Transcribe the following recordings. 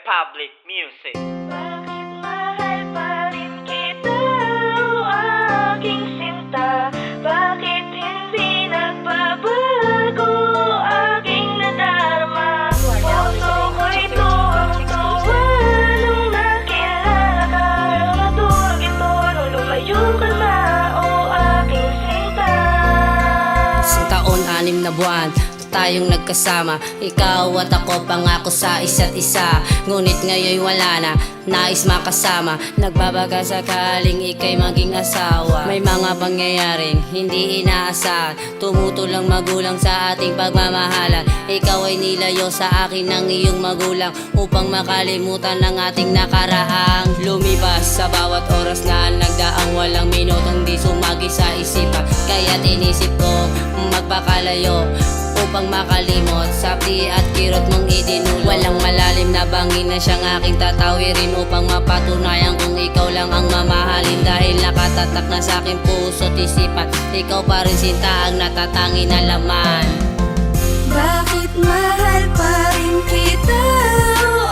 Republic Music. Bakit mahal pa rin kita, o aking sinta? Bakit hindi nagbabago aking nadarama? Puso ko'y tuwang-tuwa nung nakilala ka. Pero naturog ito nung lumayo ka na, o aking sinta. Isang taon, 6 na buwan tayong nagkasama. Ikaw at ako pangako sa isa't isa. Ngunit ngayon wala na, nais makasama. Nagbabaga sakaling ika'y maging asawa. May mga pangyayaring hindi inaasahan, tumutulang magulang sa ating pagmamahalan. Ikaw ay nilayo sa akin ng iyong magulang upang makalimutan ang ating nakaraang lumipas. Sa bawat oras na nagdaang walang minutong di sumagi sa isipan. Kaya't inisip ko magpakalayo upang makalimot sapdi at kirot mong idinulot. Walang malalim na bangin na siyang aking tatawirin upang mapatunayan kung ikaw lang ang mamahalin. Dahil nakatatak na sa aking puso't isipan, ikaw pa rin sinta ang natatangi na laman. Bakit mahal pa rin kita, o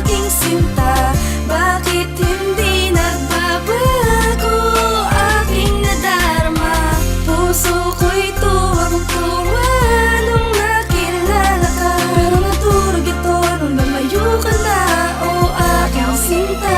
aking sinta? Bakit hindi nagbabago aking nadarama? Puso ko'y tuwang-tuwa nung nakilala ka. Pero naturog ito nung lumayo ka na, o aking sinta.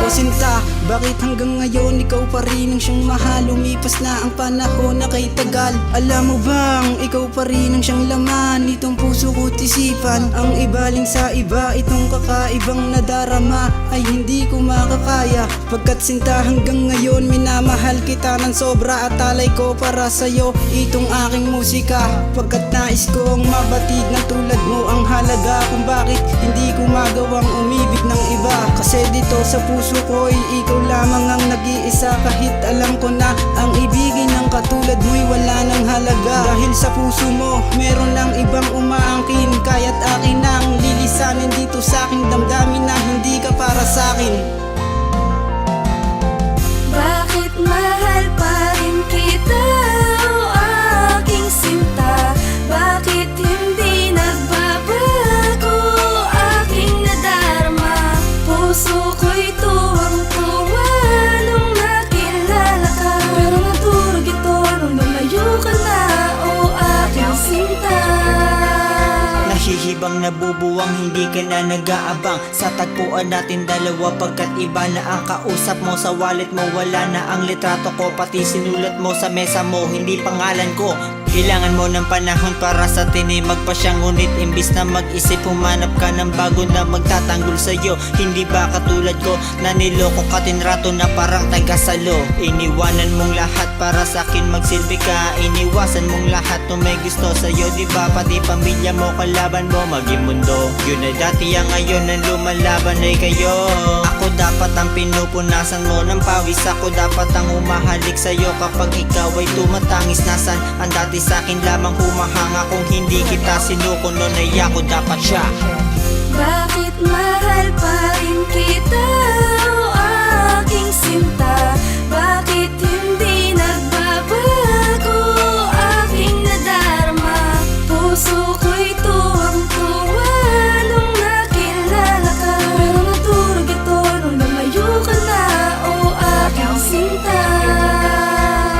O sinta, bakit hanggang ngayon ikaw pa rin ang siyang mahal? Lumipas na ang panahon na kay tagal. Alam mo bang ikaw pa rin ang siyang laman itong puso ko't isipan? Ang ibaling sa iba, itong kakaibang nadarama ay hindi ko makakaya. Pagkat sinta hanggang ngayon minamahal kita ng sobra at alay ko para sa'yo itong aking musika. Pagkat nais kong mabatid na tulad mo ang halaga kung bakit hindi ko magawang umibig ng iba. Kasi dito sa puso ko'y ikaw lamang ang nag-iisa. Kahit alam ko na ang ibigin ng katulad mo'y wala ng halaga. Dahil sa puso mo meron ng ibang umaangkin, kaya't akin ang lilisanin dito sa aking damdamin na hindi ka para sa'kin. Bakit mahal pa rin kita, o aking sinta? Bakit hindi nagbabago aking nadarama? Puso ko'y tuwang-tuwa nung nakilala ka. Pero naturog ito nung lumayo ka na, o aking sinta. Nahihibang nabubuwang hindi ka na nag-aabang sa tagpuan natin dalawa. Pagkat iba na ang kausap mo, sa wallet mo wala na ang litrato ko. Pati sinulat mo sa mesa mo hindi pangalan ko. Kailangan mo ng panahon para sa atin magpasya. Ngunit imbis na mag-isip, humanap ka ng bago na magtatanggol sa'yo. Hindi ba katulad ko na niloko ka, tinrato na parang taga-salo? Iniwanan mong lahat para sa akin magsilbi ka. Iniwasan mong lahat nung may gusto sa'yo, diba? Pati pamilya mo, kalaban mo, maging mundo. Yun ay dati, ang ngayon ang lumalaban ay kayo. Ako dapat ang pinupunasan mo ng pawis. Ako dapat ang humahalik sa'yo kapag ikaw ay tumatangis. Nasan ang dati sa'kin lamang humahanga? Kung hindi kita sinuko nun ay ako dapat siya. Bakit mahal pa rin kita, o aking sinta? Bakit hindi nagbabago aking nadarama? Puso ko'y tuwang-tuwa nung nakilala ka. Pero naturog ito nung lumayo ka na, o aking sinta.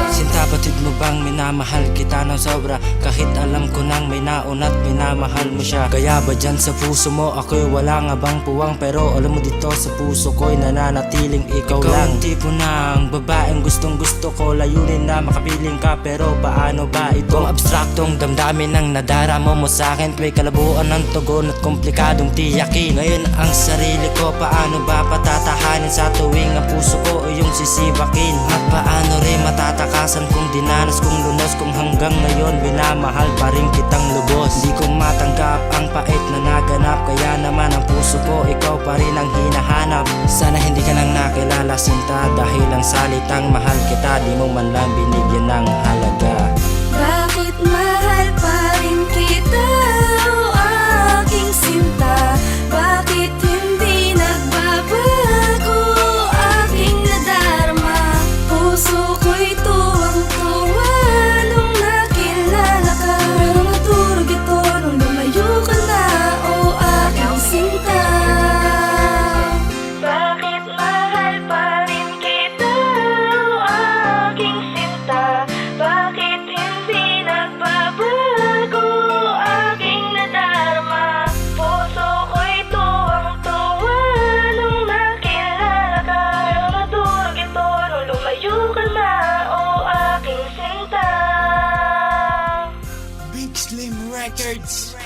Sinta, batid mo bang minamahal kita ng sobra? Kahit alam ko nang may nauna at minamahal mo siya. Kaya ba dyan sa puso mo ako'y wala nga bang puwang? Pero alam mo dito sa puso ko'y nananatiling ikaw lang. Ikaw ang tipo ng babaeng gustong gusto ko. Layunin na makapiling ka, pero paano ba ito? Kung abstraktong damdamin ng nadarama mo sa'kin, tuwa'y kalabuan ng tugon at komplikadong tiyakin. Ngayon ang sarili ko, paano ba patatahanin sa tuwing ang puso ko ay yung sisibakin? At paano rin matatakasan kung dinanas kong lunos, kung hanggang ngayon minamahal pa rin kitang lubos? Di ko matanggap ang pait na naganap, kaya naman ang puso ko ikaw pa rin ang hinahanap. Sana hindi ka nang nakilala sinta, dahil ang salitang mahal kita di mo man lang binigyan ng halaga. Bakit mahal pa rin kita, o aking sinta? Bakit hindi nagbabago aking nadarama? Puso ko'y tuwang-tuwa nung nakilala ka. Pero naturog ito nung lumayo ka na, o aking sinta. Records.